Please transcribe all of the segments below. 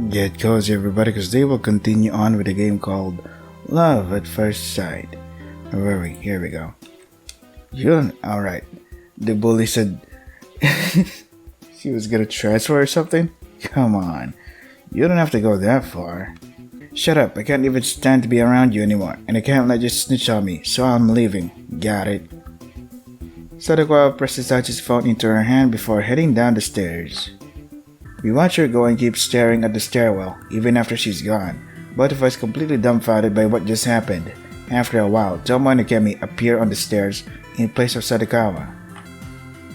Get cozy everybody because they will continue on with a game called Love at First Sight. Where were we? Here we go. Yun, alright. The bully said she was gonna transfer or something? Come on. You don't have to go that far. Shut up, I can't even stand to be around you anymore, and I can't let you snitch on me, so I'm leaving. Got it. Sadako presses Sachi's phone into her hand before heading down the stairs. We watch her go and keep staring at the stairwell, even after she's gone. Both of us completely dumbfounded by what just happened. After a while, Tomo and Akemi appear on the stairs in place of Sadakawa.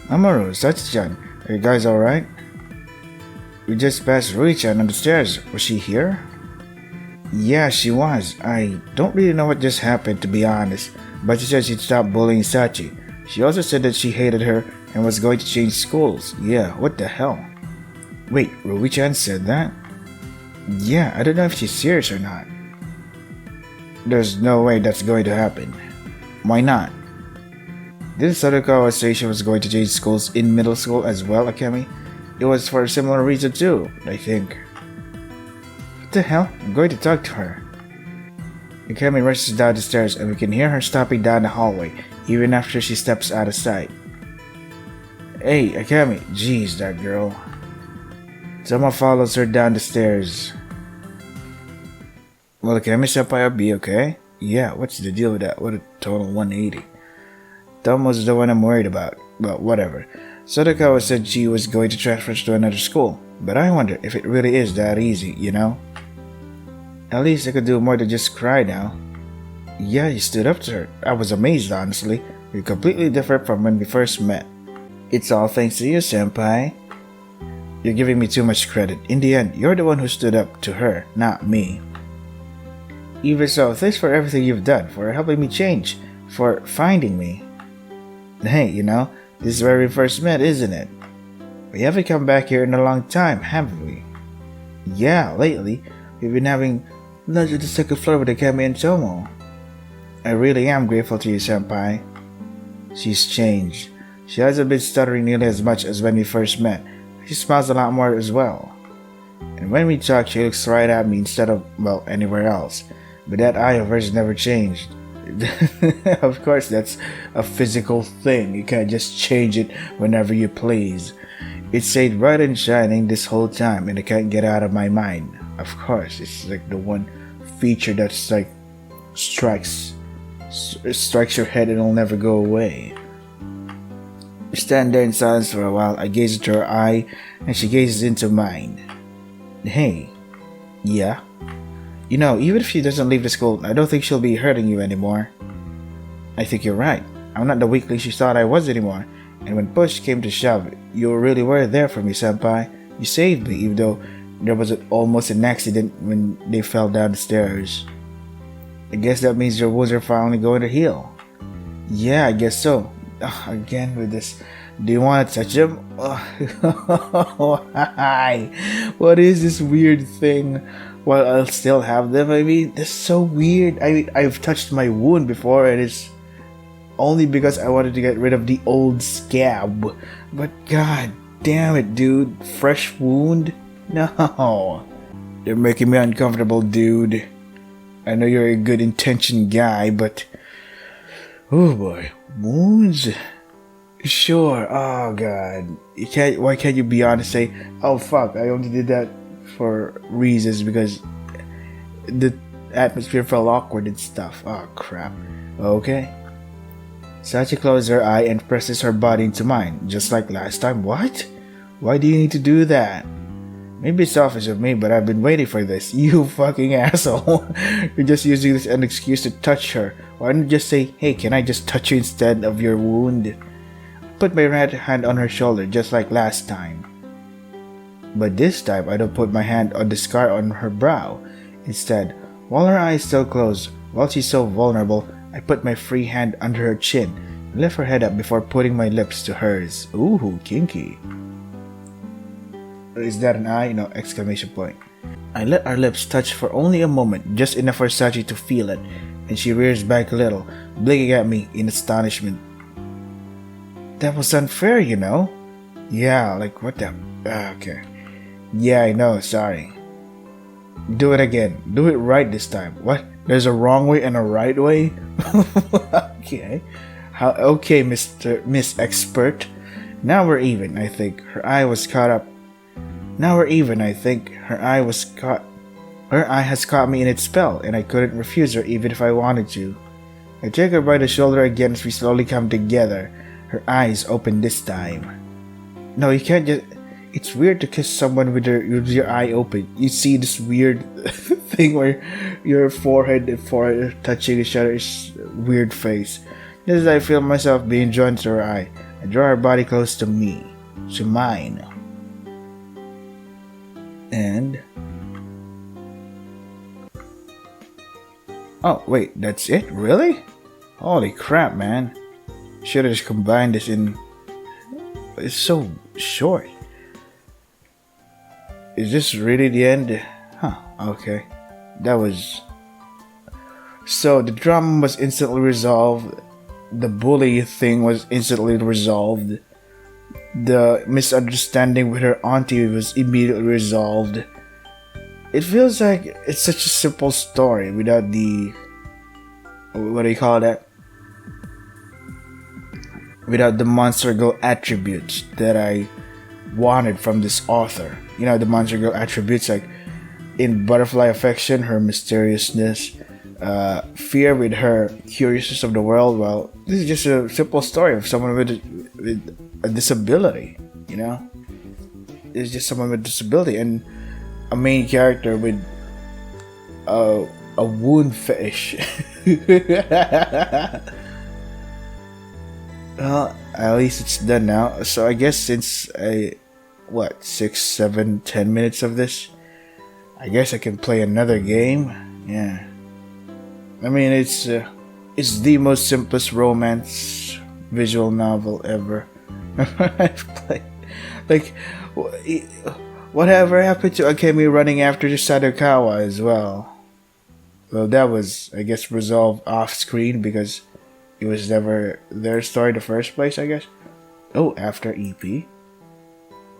Mamoru, Sachi-chan, are you guys alright? We just passed Rui-chan on the stairs. Was she here? Yeah, she was. I don't really know what just happened, to be honest, but she said she'd stop bullying Sachi. She also said that she hated her and was going to change schools. Yeah, what the hell? Wait, Rui-chan said that? Yeah, I don't know if she's serious or not. There's no way that's going to happen. Why not? Didn't Sadakawa say she was going to change schools in middle school as well, Akemi? It was for a similar reason too, I think. What the hell? I'm going to talk to her. Akemi rushes down the stairs and we can hear her stopping down the hallway, even after she steps out of sight. Hey, Akemi, jeez, that girl. Someone follows her down the stairs. Will Akemi-senpai be okay? Yeah, what's the deal with that? What a total 180. Tomo's the one I'm worried about. Well, whatever. Sadakawa said she was going to transfer to another school, but I wonder if it really is that easy, you know? At least I could do more than just cry now. Yeah, you stood up to her. I was amazed, honestly. You're completely different from when we first met. It's all thanks to you, senpai. You're giving me too much credit. In the end, you're the one who stood up to her, not me. Even so, thanks for everything you've done, for helping me change, for finding me. Hey, you know, this is where we first met, isn't it? We haven't come back here in a long time, haven't we? Yeah, lately, we've been having lunch at the second floor with Akemi and Tomo. I really am grateful to you, senpai. She's changed. She hasn't been stuttering nearly as much as when we first met. She smiles a lot more as well. And when we talk, she looks right at me instead of, well, anywhere else. But that eye of hers never changed. Of course, that's a physical thing. You can't just change it whenever you please. It stayed bright and shining this whole time, and I can't get out of my mind. Of course, it's like the one feature that's like strikes your head and it'll never go away. We stand there in silence for a while. I gaze into her eye, and she gazes into mine. Hey, yeah? You know, even if she doesn't leave the school, I don't think she'll be hurting you anymore. I think you're right. I'm not the weakling she thought I was anymore. And when push came to shove, you really were there for me, senpai. You saved me, even though there was almost an accident when they fell down the stairs. I guess that means your wounds are finally going to heal. Yeah, I guess so. Again with this. Do you want to touch him? Why? What is this weird thing? While I'll still have them, I mean, that's so weird. I mean, I've touched my wound before and it's only because I wanted to get rid of the old scab. But god damn it, dude. Fresh wound? No. You're making me uncomfortable, dude. I know you're a good intentioned guy, but oh boy. Wounds? Sure. Oh god. Why can't you be honest and say, oh fuck, I only did that for reasons because the atmosphere felt awkward and stuff. Oh crap. Okay. Sachi closes her eye and presses her body into mine, just like last time. What? Why do you need to do that? Maybe it's selfish of me, but I've been waiting for this. You fucking asshole. You're just using this as an excuse to touch her. Why don't you just say, hey, can I just touch you instead of your wound? Put my right hand on her shoulder, just like last time. But this time, I don't put my hand on the scar on her brow. Instead, while her eyes still closed, while she's so vulnerable, I put my free hand under her chin and lift her head up before putting my lips to hers. Ooh, kinky. Is that an eye? No, exclamation point. I let our lips touch for only a moment, just enough for Sachi to feel it, and she rears back a little, blinking at me in astonishment. That was unfair, you know? Yeah, like what the... okay. Yeah, I know, sorry. Do it again. Do it right this time. What? There's a wrong way and a right way? Okay. Okay, Miss Expert. Now we're even, I think. Her eye was caught up. Now we're even, I think. Her eye has caught me in its spell, and I couldn't refuse her even if I wanted to. I take her by the shoulder again as we slowly come together. Her eyes open this time. No, you can't just... It's weird to kiss someone with your eye open. You see this weird thing where your forehead and forehead are touching each other's weird face. Just as I feel myself being drawn to her eye, I draw her body close to me, to mine. And... Oh, wait, that's it? Really? Holy crap, man. Should've just combined this in... It's so short. Is this really the end? Huh, okay. That was... So, the drama was instantly resolved. The bully thing was instantly resolved. The misunderstanding with her auntie was immediately resolved. It feels like it's such a simple story without the... What do you call that? Without the Monster Girl attributes that I wanted from this author. You know, the Monster Girl attributes like in Butterfly Affection, her mysteriousness, fear with her curiousness of the world. Well, this is just a simple story of someone with a disability, you know? It's just someone with a disability and a main character with a wound fetish. Well, at least it's done now. So I guess since 6, 7, 10 minutes of this, I guess I can play another game. Yeah. I mean, it's the most simplest romance visual novel ever I've played. Like, whatever happened to Akemi running after the Sadakawa as well? Well, that was, I guess, resolved off screen because it was never their story in the first place, I guess. Oh, after EP?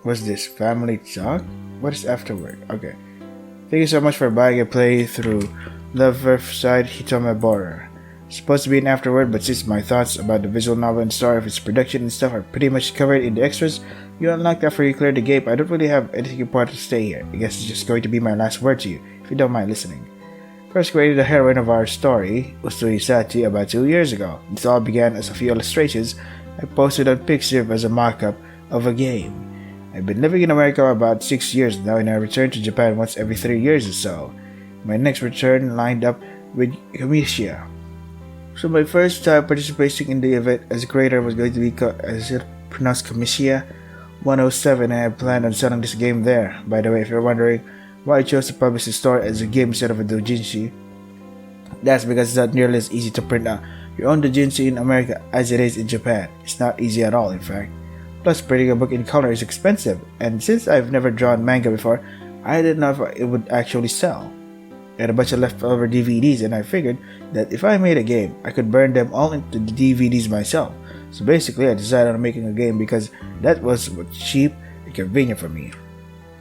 What's this? Family Talk? What is afterward? Okay. Thank you so much for buying a playthrough. Love Earthside Hitome Borer. Supposed to be an afterward, but since my thoughts about the visual novel and story of its production and stuff are pretty much covered in the extras you unlocked after you cleared the gate, I don't really have anything important to say here. I guess it's just going to be my last word to you, if you don't mind listening. First created the heroine of our story, Usui Sachi, about 2 years ago. This all began as a few illustrations I posted on Pixiv as a mock-up of a game. I've been living in America about 6 years now, and I return to Japan once every 3 years or so. My next return lined up with Kamishiya. So my first time participating in the event as a creator was going to be, as it pronounced, Kamishiya 107, and I had planned on selling this game there. By the way, if you're wondering why I chose to publish the story as a game instead of a doujinshi, that's because it's not nearly as easy to print out your own doujinshi in America as it is in Japan. It's not easy at all, in fact. Plus, printing a book in color is expensive, and since I've never drawn manga before, I didn't know if it would actually sell. I had a bunch of leftover DVDs, and I figured that if I made a game, I could burn them all into the DVDs myself. So basically, I decided on making a game because that was cheap and convenient for me.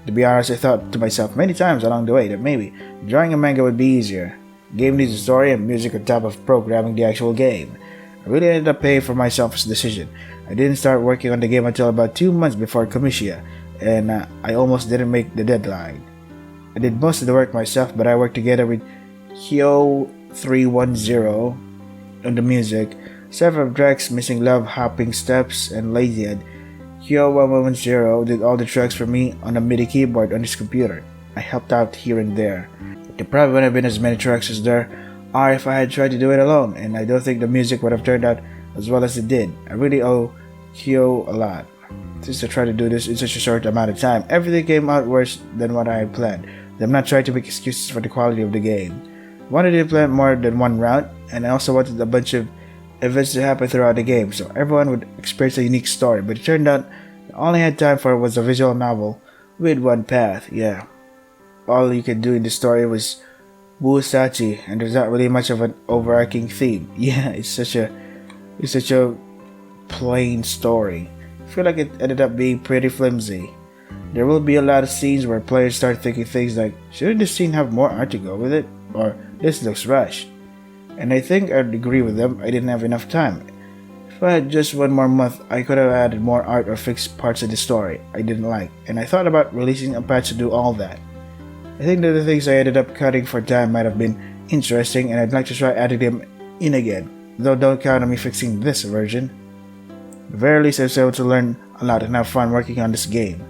To be honest, I thought to myself many times along the way that maybe drawing a manga would be easier. The game needs a story and music on top of programming the actual game. I really ended up paying for my selfish decision. I didn't start working on the game until about 2 months before Kamishiya, and I almost didn't make the deadline. I did most of the work myself, but I worked together with Kyo310 on the music, several tracks missing love, hopping steps, and lazyhead. Kyo1110 did all the tracks for me on a MIDI keyboard on his computer. I helped out here and there. There probably wouldn't have been as many tracks as there are if I had tried to do it alone, and I don't think the music would have turned out as well as it did. I really owe Kyo a lot. Since I tried to do this in such a short amount of time, everything came out worse than what I had planned. I'm not trying to make excuses for the quality of the game. I wanted to implement more than one route, and I also wanted a bunch of events to happen throughout the game, so everyone would experience a unique story, but it turned out all I had time for was a visual novel with one path. Yeah. All you could do in the story was woo Sachi, and there's not really much of an overarching theme. Yeah, it's such a plain story. I feel like it ended up being pretty flimsy. There will be a lot of scenes where players start thinking things like, shouldn't this scene have more art to go with it? Or, this looks rushed. And I think I'd agree with them, I didn't have enough time. If I had just one more month, I could have added more art or fixed parts of the story I didn't like, and I thought about releasing a patch to do all that. I think that the things I ended up cutting for time might have been interesting, and I'd like to try adding them in again, though don't count on me fixing this version. At the very least, I was able to learn a lot and have fun working on this game.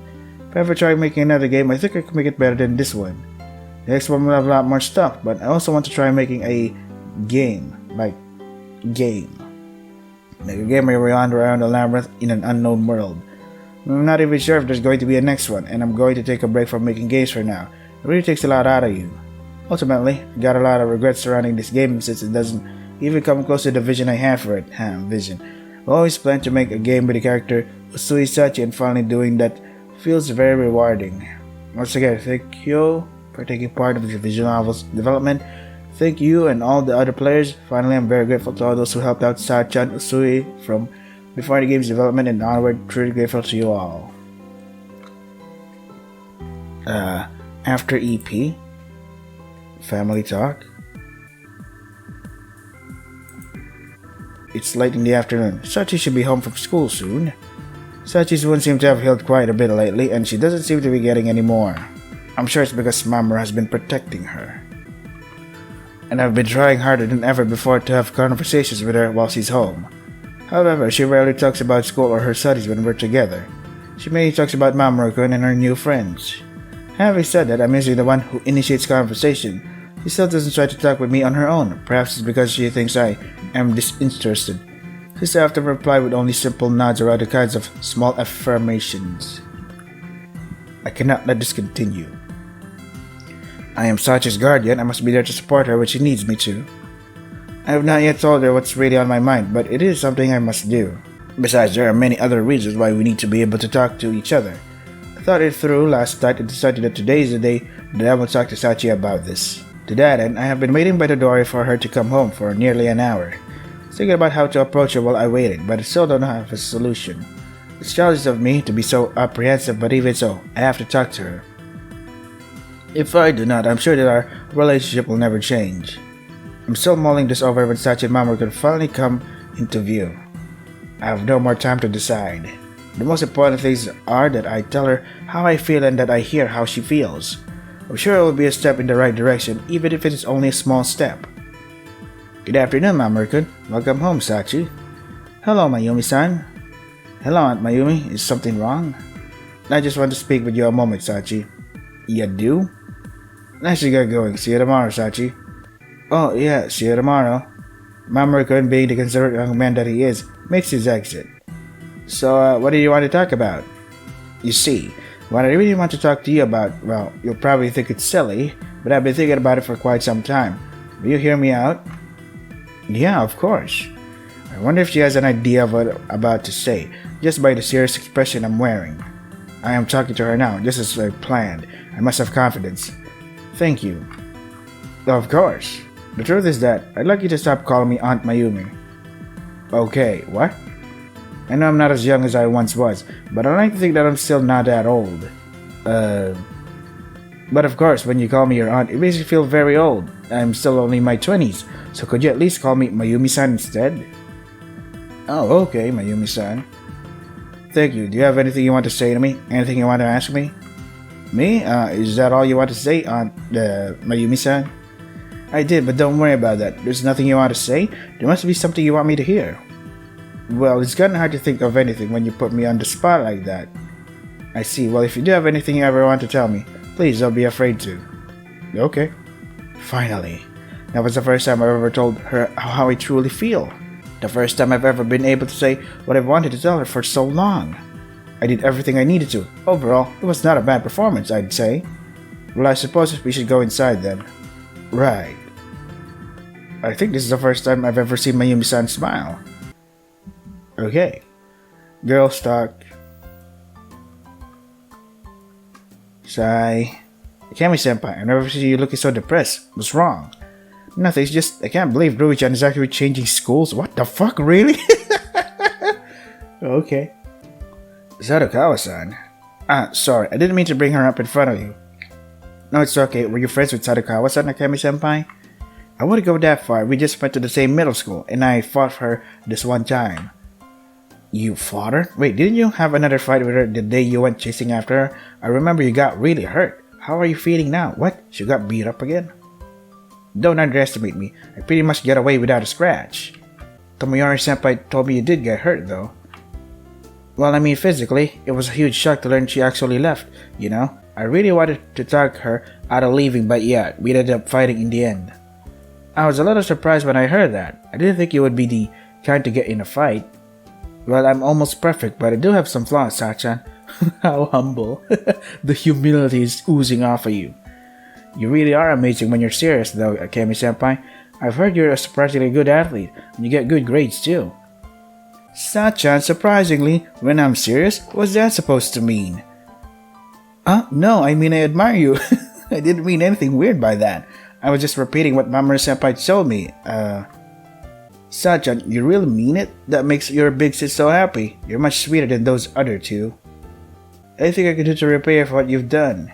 If I ever try making another game, I think I can make it better than this one. The next one will have a lot more stuff, but I also want to try making a game. Like a game where we wander around the labyrinth in an unknown world. I'm not even sure if there's going to be a next one, and I'm going to take a break from making games for now. It really takes a lot out of you. Ultimately, I got a lot of regrets surrounding this game since it doesn't even come close to the vision I have for it. Vision. I always planned to make a game with the character Usui Sachi, and finally doing that feels very rewarding. Once again, thank you for taking part of the visual novel's development. Thank you and all the other players. Finally, I'm very grateful to all those who helped out Sachi and Usui from before the game's development and onward. Truly grateful to you all. After EP, family talk. It's late in the afternoon. Sachi should be home from school soon. Sachi's wound seems to have healed quite a bit lately, and she doesn't seem to be getting any more. I'm sure it's because Mamoru has been protecting her. And I've been trying harder than ever before to have conversations with her while she's home. However, she rarely talks about school or her studies when we're together. She mainly talks about Mamoru-kun and her new friends. Having said that, I'm usually the one who initiates conversation. She still doesn't try to talk with me on her own. Perhaps it's because she thinks I am disinterested. She still often reply with only simple nods or other kinds of small affirmations. I cannot let this continue. I am Sachi's guardian. I must be there to support her when she needs me to. I have not yet told her what's really on my mind, but it is something I must do. Besides, there are many other reasons why we need to be able to talk to each other. I thought it through last night and decided that today is the day that I will talk to Sachi about this. To that end, I have been waiting by the door for her to come home for nearly an hour. Thinking about how to approach her while I waited, but I still don't have a solution. It's childish of me to be so apprehensive, but even so, I have to talk to her. If I do not, I'm sure that our relationship will never change. I'm still mulling this over when Sachi and Mamoru can finally come into view. I have no more time to decide. The most important things are that I tell her how I feel and that I hear how she feels. I'm sure it will be a step in the right direction, even if it is only a small step. Good afternoon, Mamoru-kun. Welcome home, Sachi. Hello, Mayumi-san. Hello, Aunt Mayumi. Is something wrong? I just want to speak with you a moment, Sachi. You do? Nice to get going. See you tomorrow, Sachi. Oh, yeah, see you tomorrow. Mamoru-kun, being the considerate young man that he is, makes his exit. So, what do you want to talk about? You see, what I really want to talk to you about, well, you'll probably think it's silly, but I've been thinking about it for quite some time. Will you hear me out? Yeah, of course. I wonder if she has an idea of what I'm about to say, just by the serious expression I'm wearing. I am talking to her now, just as I planned. I must have confidence. Thank you. Of course. The truth is that I'd like you to stop calling me Aunt Mayumi. Okay, what? I know I'm not as young as I once was, but I like to think that I'm still not that old. But of course, when you call me your aunt, it makes me feel very old. I'm still only in my 20s, so could you at least call me Mayumi-san instead? Oh, okay, Mayumi-san. Thank you. Do you have anything you want to say to me? Anything you want to ask me? Me? Is that all you want to say, Aunt Mayumi-san? I did, but don't worry about that. There's nothing you want to say? There must be something you want me to hear. Well, it's kinda hard to think of anything when you put me on the spot like that. I see. Well, if you do have anything you ever want to tell me, please don't be afraid to. Okay. Finally. That was the first time I've ever told her how I truly feel. The first time I've ever been able to say what I've wanted to tell her for so long. I did everything I needed to. Overall, it was not a bad performance, I'd say. Well, I suppose we should go inside then. Right. I think this is the first time I've ever seen Mayumi-san smile. Okay. Girls talk. Sigh. Kami-senpai, I never see you looking so depressed. What's wrong? Nothing, it's just I can't believe Rui-chan is actually changing schools. What the fuck, really? Okay. Sadakawa-san. Sorry, I didn't mean to bring her up in front of you. No, it's okay. Were you friends with Sadakawa-san, Akemi-senpai? I wouldn't go that far. We just went to the same middle school, and I fought her this one time. You fought her? Wait, didn't you have another fight with her the day you went chasing after her? I remember you got really hurt. How are you feeling now? What? She got beat up again? Don't underestimate me. I pretty much got away without a scratch. Tomoyari-senpai told me you did get hurt, though. Well, I mean physically. It was a huge shock to learn she actually left, you know? I really wanted to talk her out of leaving, but yeah, we ended up fighting in the end. I was a little surprised when I heard that. I didn't think you would be the kind to get in a fight. Well, I'm almost perfect, but I do have some flaws, Sachan. How humble. The humility is oozing off of you. You really are amazing when you're serious, though, Akemi-senpai. I've heard you're a surprisingly good athlete, and you get good grades, too. Sachan, surprisingly, when I'm serious, what's that supposed to mean? No, I mean I admire you. I didn't mean anything weird by that. I was just repeating what Mamoru-senpai told me. Sachan, you really mean it? That makes your big sis so happy. You're much sweeter than those other two. Anything I can do to repay you for what you've done?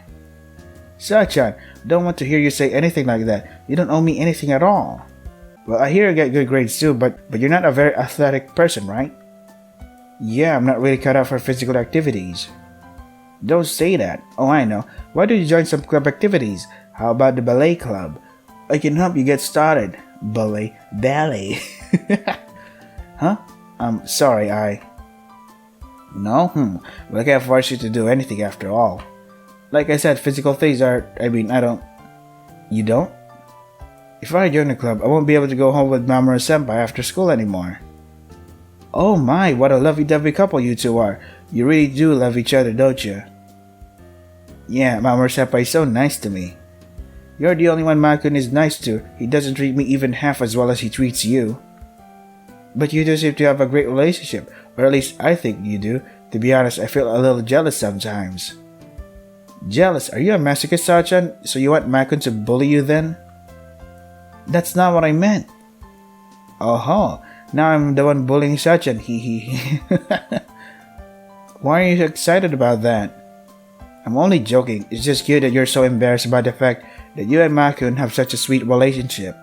Sachan, don't want to hear you say anything like that. You don't owe me anything at all. Well, I hear you get good grades too, but you're not a very athletic person, right? Yeah, I'm not really cut out for physical activities. Don't say that. Oh, I know. Why don't you join some club activities? How about the ballet club? I can help you get started. Ballet. Huh? Sorry, No? Well, I can't force you to do anything after all. Like I said, physical things are... I don't... You don't? If I join the club, I won't be able to go home with Mamoru-senpai after school anymore. Oh my, what a lovey-dovey couple you two are. You really do love each other, don't you? Yeah, Mamoru-senpai is so nice to me. You're the only one Makun is nice to. He doesn't treat me even half as well as he treats you. But you two seem to have a great relationship, or at least I think you do. To be honest, I feel a little jealous sometimes. Jealous? Are you a masochist, Sachan? So you want Makun to bully you then? That's not what I meant. Oh, now I'm the one bullying Sachan, hee. Why are you excited about that? I'm only joking. It's just cute that you're so embarrassed about the fact that you and Makun have such a sweet relationship.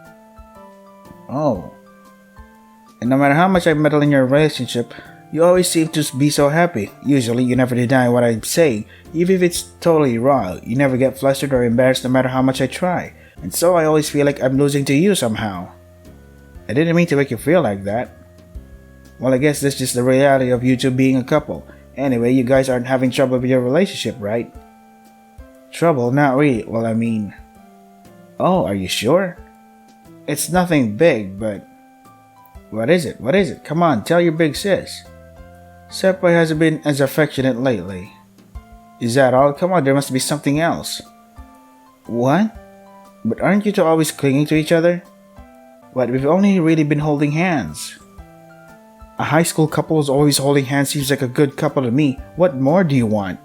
Oh. And no matter how much I meddle in your relationship, you always seem to be so happy. Usually, you never deny what I'm saying, even if it's totally wrong. You never get flustered or embarrassed no matter how much I try. And so I always feel like I'm losing to you somehow. I didn't mean to make you feel like that. Well, I guess that's just the reality of you two being a couple. Anyway, you guys aren't having trouble with your relationship, right? Trouble? Not really. Well, I mean... Oh, are you sure? It's nothing big, but... What is it? What is it? Come on, tell your big sis. Senpai hasn't been as affectionate lately. Is that all? Come on, there must be something else. What? But aren't you two always clinging to each other? What, we've only really been holding hands. A high school couple who's always holding hands seems like a good couple to me. What more do you want?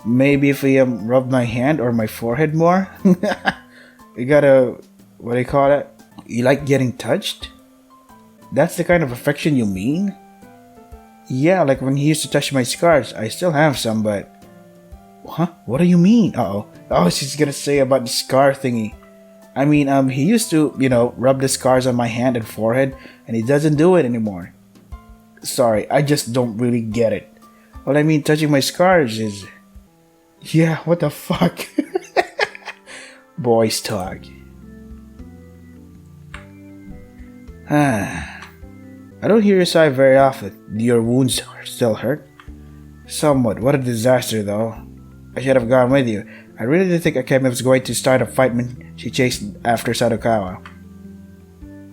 Maybe if we rub my hand or my forehead more? You gotta... What do you call it? You like getting touched? That's the kind of affection you mean? Yeah, like when he used to touch my scars. I still have some, but... Huh? What do you mean? Uh-oh. Oh, she's gonna say about the scar thingy. I mean, he used to, rub the scars on my hand and forehead, and he doesn't do it anymore. Sorry, I just don't really get it. What I mean, touching my scars is... Yeah, what the fuck? Boys talk. I don't hear you sigh very often. Do your wounds still hurt? Somewhat. What a disaster, though. I should have gone with you. I really didn't think Akemi was going to start a fight when she chased after Sadakawa.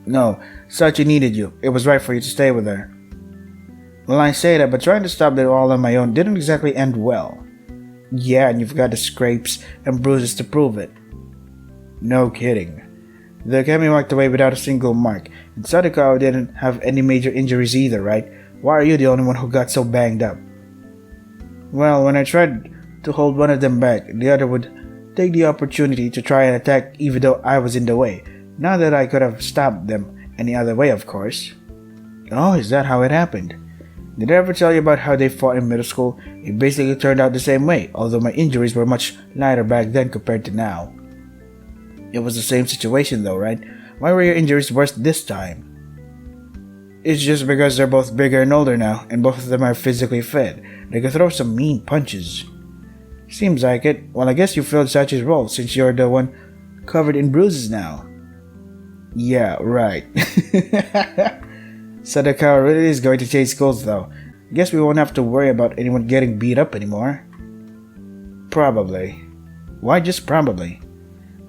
No, Sachi needed you. It was right for you to stay with her. Well, I say that, but trying to stop them all on my own didn't exactly end well. Yeah, and you've got the scrapes and bruises to prove it. No kidding. The Akemi walked away without a single mark, and Sadakawa didn't have any major injuries either, right? Why are you the only one who got so banged up? Well, when I tried to hold one of them back, the other would take the opportunity to try and attack even though I was in the way. Not that I could have stopped them any other way, of course. Oh, is that how it happened? Did I ever tell you about how they fought in middle school? It basically turned out the same way, although my injuries were much lighter back then compared to now. It was the same situation though, right? Why were your injuries worse this time? It's just because they're both bigger and older now, and both of them are physically fit. They can throw some mean punches. Seems like it. Well, I guess you filled Sachi's role since you're the one covered in bruises now. Yeah, right. Sadakawa really is going to change schools though. I guess we won't have to worry about anyone getting beat up anymore. Probably. Why just probably?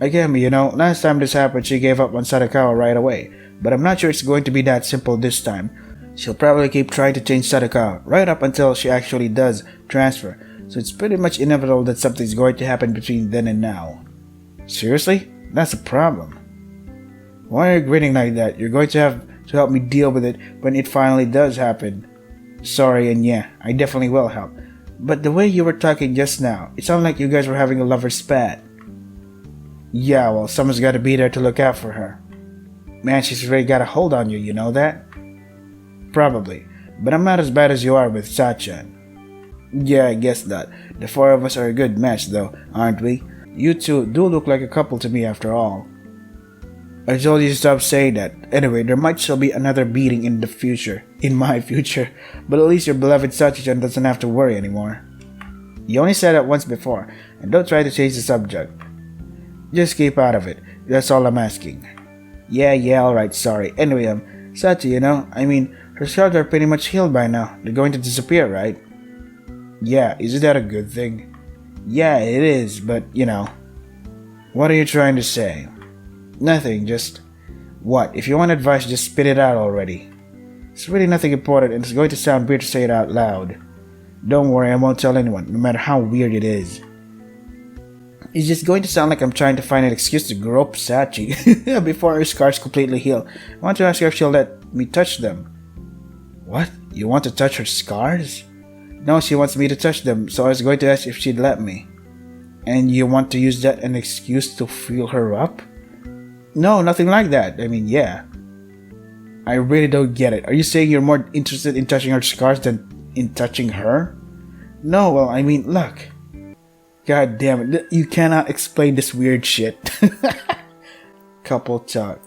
Again, last time this happened she gave up on Sadakawa right away. But I'm not sure it's going to be that simple this time. She'll probably keep trying to change Sadakawa right up until she actually does transfer. So it's pretty much inevitable that something's going to happen between then and now. Seriously? That's a problem. Why are you grinning like that? You're going to have to help me deal with it when it finally does happen. Sorry, and yeah, I definitely will help. But the way you were talking just now, it sounded like you guys were having a lover's spat. Yeah, well, someone's gotta be there to look out for her. Man, she's really got a hold on you, you know that? Probably, but I'm not as bad as you are with Sachan. Yeah, I guess not. The four of us are a good match though, aren't we? You two do look like a couple to me after all. I told you to stop saying that. Anyway, there might still be another beating in the future. In my future. But at least your beloved Sachi-chan doesn't have to worry anymore. You only said that once before, and don't try to change the subject. Just keep out of it. That's all I'm asking. Yeah, alright, sorry. Anyway, Sachi, her scars are pretty much healed by now. They're going to disappear, right? Yeah, isn't that a good thing? Yeah, it is, but, What are you trying to say? Nothing, just... What? If you want advice, just spit it out already. It's really nothing important, and it's going to sound weird to say it out loud. Don't worry, I won't tell anyone, no matter how weird it is. It's just going to sound like I'm trying to find an excuse to grope Sachi before her scars completely heal. I want to ask her if she'll let me touch them. What? You want to touch her scars? No, she wants me to touch them, so I was going to ask if she'd let me. And you want to use that as an excuse to feel her up? No, nothing like that. Yeah. I really don't get it. Are you saying you're more interested in touching her scars than in touching her? No, well, look. God damn it, you cannot explain this weird shit. Couple talk.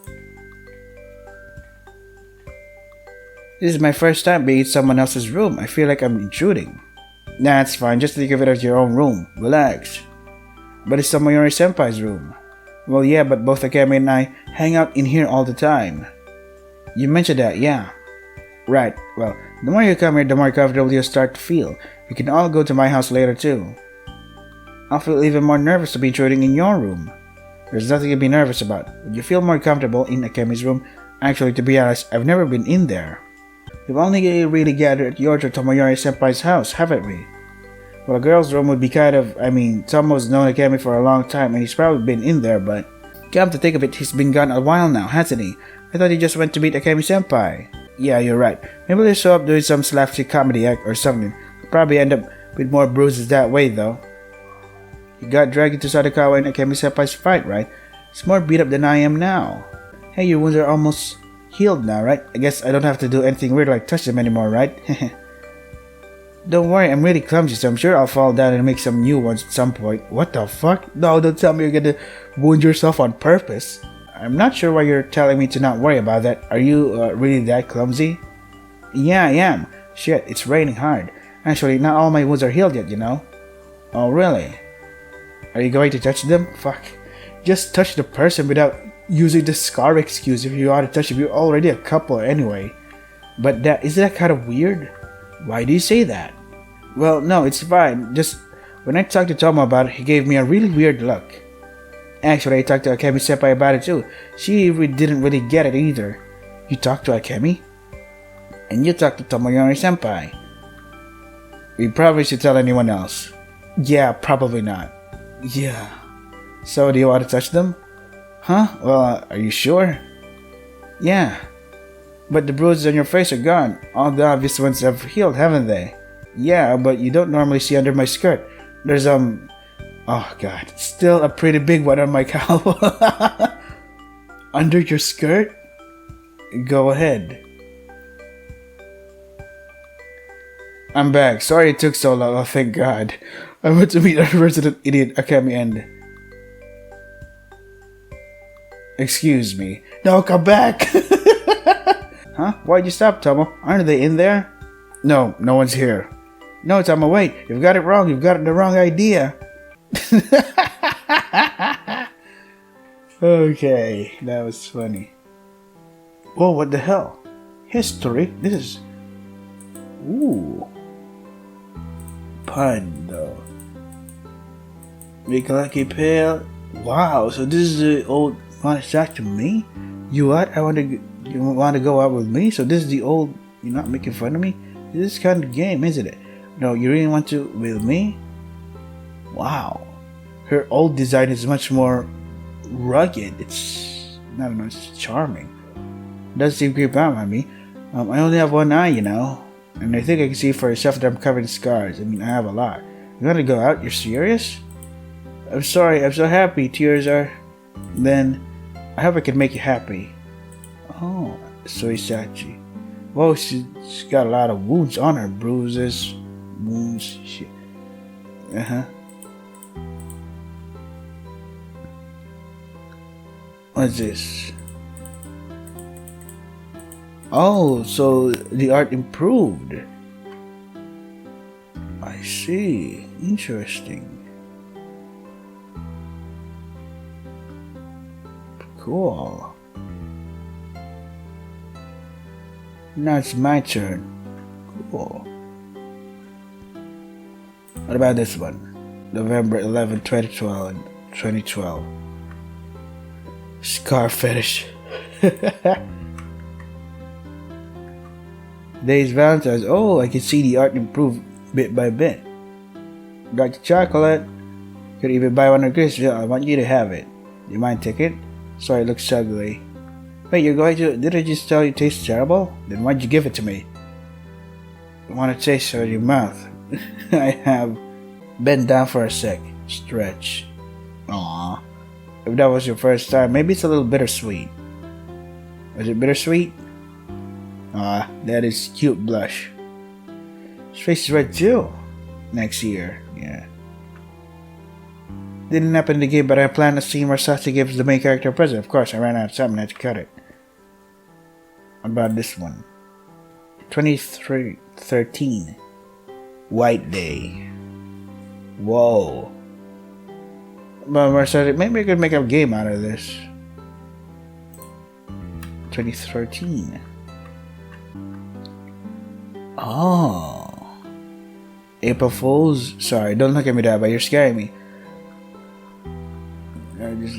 This is my first time being in someone else's room. I feel like I'm intruding. Nah, it's fine. Just think of it as your own room. Relax. But it's Tomoyori Senpai's room. Well, yeah, but both Akemi and I hang out in here all the time. You mentioned that, yeah. Right, well, the more you come here, the more comfortable you'll start to feel. We can all go to my house later too. I'll feel even more nervous to be intruding in your room. There's nothing to be nervous about. Would you feel more comfortable in Akemi's room? Actually, to be honest, I've never been in there. We've only really gathered at yours or Tomoyori Senpai's house, haven't we? Well, a girl's room would be Tomo's known Akemi for a long time and he's probably been in there, but... Come to think of it, he's been gone a while now, hasn't he? I thought he just went to meet Akemi-senpai. Yeah, you're right. Maybe they show up doing some slapstick comedy act or something. He'll probably end up with more bruises that way, though. He got dragged into Sadakawa and Akemi-senpai's fight, right? He's more beat up than I am now. Hey, your wounds are almost healed now, right? I guess I don't have to do anything weird like touch them anymore, right? Don't worry, I'm really clumsy, so I'm sure I'll fall down and make some new ones at some point. What the fuck? No, don't tell me you're gonna wound yourself on purpose. I'm not sure why you're telling me to not worry about that. Are you really that clumsy? Yeah, I am. Shit, it's raining hard. Actually, not all my wounds are healed yet, Oh, really? Are you going to touch them? Fuck. Just touch the person without using the scar excuse if you want to touch them. You're already a couple anyway. But isn't that kind of weird? Why do you say that? Well, no, it's fine. Just, when I talked to Tomo about it, he gave me a really weird look. Actually, I talked to Akemi-senpai about it too. She didn't really get it either. You talked to Akemi? And you talked to Tomoyori-senpai. We probably should tell anyone else. Yeah, probably not. Yeah. So, do you want to touch them? Huh? Well, are you sure? Yeah. But the bruises on your face are gone. All the obvious ones have healed, haven't they? Yeah, but you don't normally see under my skirt. There's, oh god, still a pretty big one on my cowl. Under your skirt? Go ahead. I'm back. Sorry it took so long. Oh, thank God. I went to meet our resident idiot Akemi and... Excuse me. No, come back! Huh? Why'd you stop, Tomo? Aren't they in there? No, no one's here. No, Tomo, wait. You've got it wrong. You've got the wrong idea. Okay, that was funny. Whoa, what the hell? History? This is... Ooh. Pun, though. Make a lucky pair. Wow, so this is the old... Want to talk to me? You what? You want to go out with me? So this is the old... You're not making fun of me? This is kind of game, isn't it? No, you really want to with me? Wow. Her old design is much more rugged. It's... I don't know, it's charming. Doesn't seem creep out on me. I only have one eye, you know. And I think I can see for yourself that I'm covered in scars. I mean, I have a lot. You want to go out? You're serious? I'm sorry. I'm so happy. Tears are... Then, I hope I can make you happy. Oh, Soisachi. Whoa, she's got a lot of wounds on her. Bruises, wounds, shit. Uh-huh. What's this? Oh, so the art improved. I see. Interesting. Cool. Now it's my turn. Cool. What about this one? November 11, 2012. Scar fetish. Today's Valentine's. Oh, I can see the art improve bit by bit. Got your chocolate. Could even buy one of this. I want you to have it. You mind ticket? Sorry, it looks ugly. Wait, you're going to... Did I just tell you it tastes terrible? Then why'd you give it to me? I want to taste it in your mouth. I have... Bend down for a sec. Stretch. Aww. If that was your first time, maybe it's a little bittersweet. Was it bittersweet? Ah, that is cute blush. His face is red too. Next year, yeah. Didn't happen in the game, but I planned a scene where Sachi gives the main character a present. Of course, I ran out of time and had to cut it. What about this one? 2013. White Day. Whoa. But Marcel, maybe I could make a game out of this. 2013. Oh. April Fools? Sorry, don't look at me that way, you're scaring me.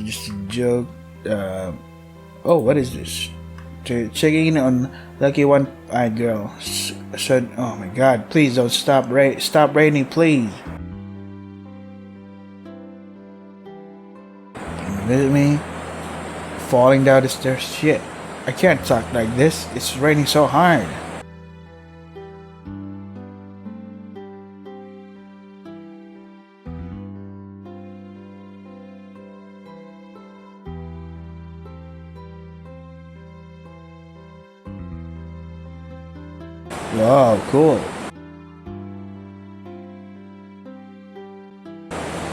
Just a joke. Oh, what is this? Checking in on Lucky One-Eyed Girl. Said, oh my god, please don't stop raining, please. Visit me? Falling down the stairs? Shit. I can't talk like this. It's raining so hard. Wow, cool.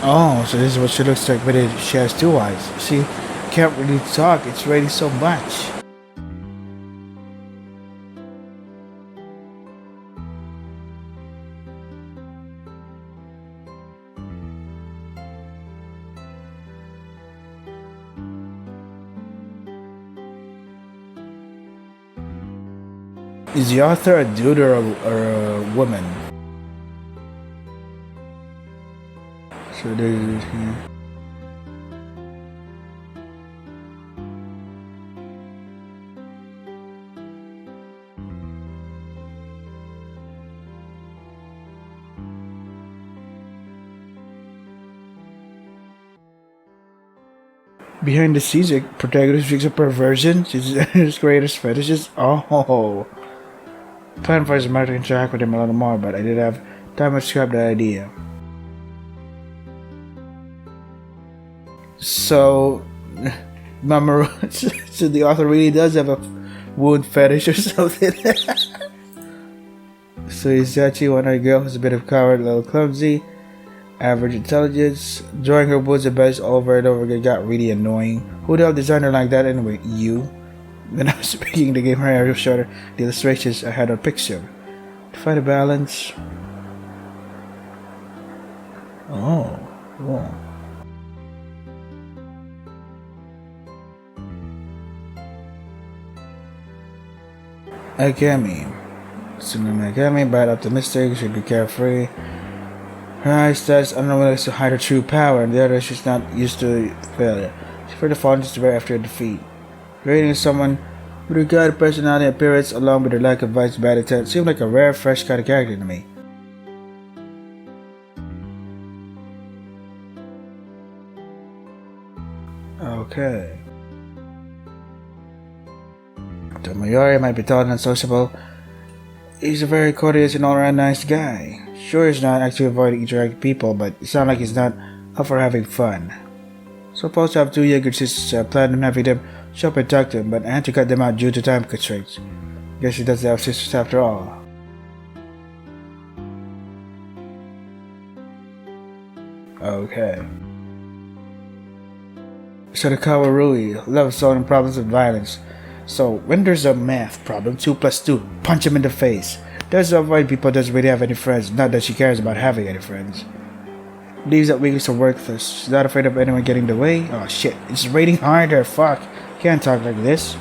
Oh, so this is what she looks like, but she has two eyes. See, can't really talk. It's raining so much. Is the author a dude or a woman? So this is here. Behind the scenes, the protagonist fix a perversion. His greatest fetishes. Oh. Plan for his marriage to interact with him a little more, but I didn't have time to scrap the idea. So, Mamoru, so the author really does have a wound fetish or something. So is Sachi one eyed girl who's a bit of coward, a little clumsy, average intelligence, drawing her boobs the best over and over again got really annoying. Who the hell designed her like that anyway? You? When I was speaking the game, her hair was shorter, the illustrations I had on picture. To find a balance. Oh, cool. Akemi. Tsunami Akemi, bad optimistic, should be carefree. Her eyes test unwilling to hide her true power, and the other she's not used to failure. She further falls to bear after a defeat. Rating someone with regard to personality and appearance, along with her lack of vice bad intent, seemed like a rare, fresh kind of character to me. Okay. Tomoyori might be tall and unsociable. He's a very courteous and all-around nice guy. Sure, he's not actually avoiding interacting with people, but it sounds like he's not up for having fun. Supposed to have two younger sisters, I planned on having them show up and talk to him, but I had to cut them out due to time constraints. Guess he doesn't have sisters after all. Okay. Sadakawa Rui loves solving problems with violence. So when there's a math problem, 2 plus 2, punch him in the face. Does avoid people doesn't really have any friends, not that she cares about having any friends. Believes that weakness are worthless. She's not afraid of anyone getting in the way. Oh shit, it's raining harder, fuck. Can't talk like this.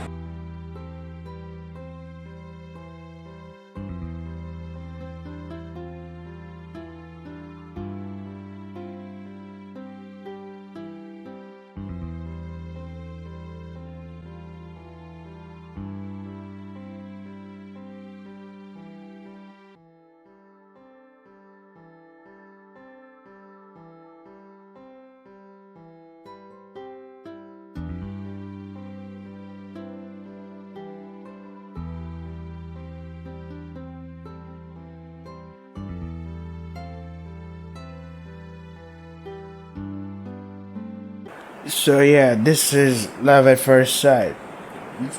So yeah, this is Love at First Sight.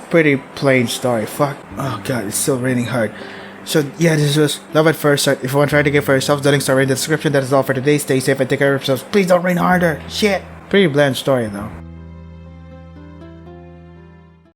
Pretty plain story. Fuck. Oh god, it's still raining hard. So yeah, this was Love at First Sight. If you want to try to get for yourself, the links are in the description. That is all for today. Stay safe and take care of yourselves. Please don't rain harder. Shit. Pretty bland story though.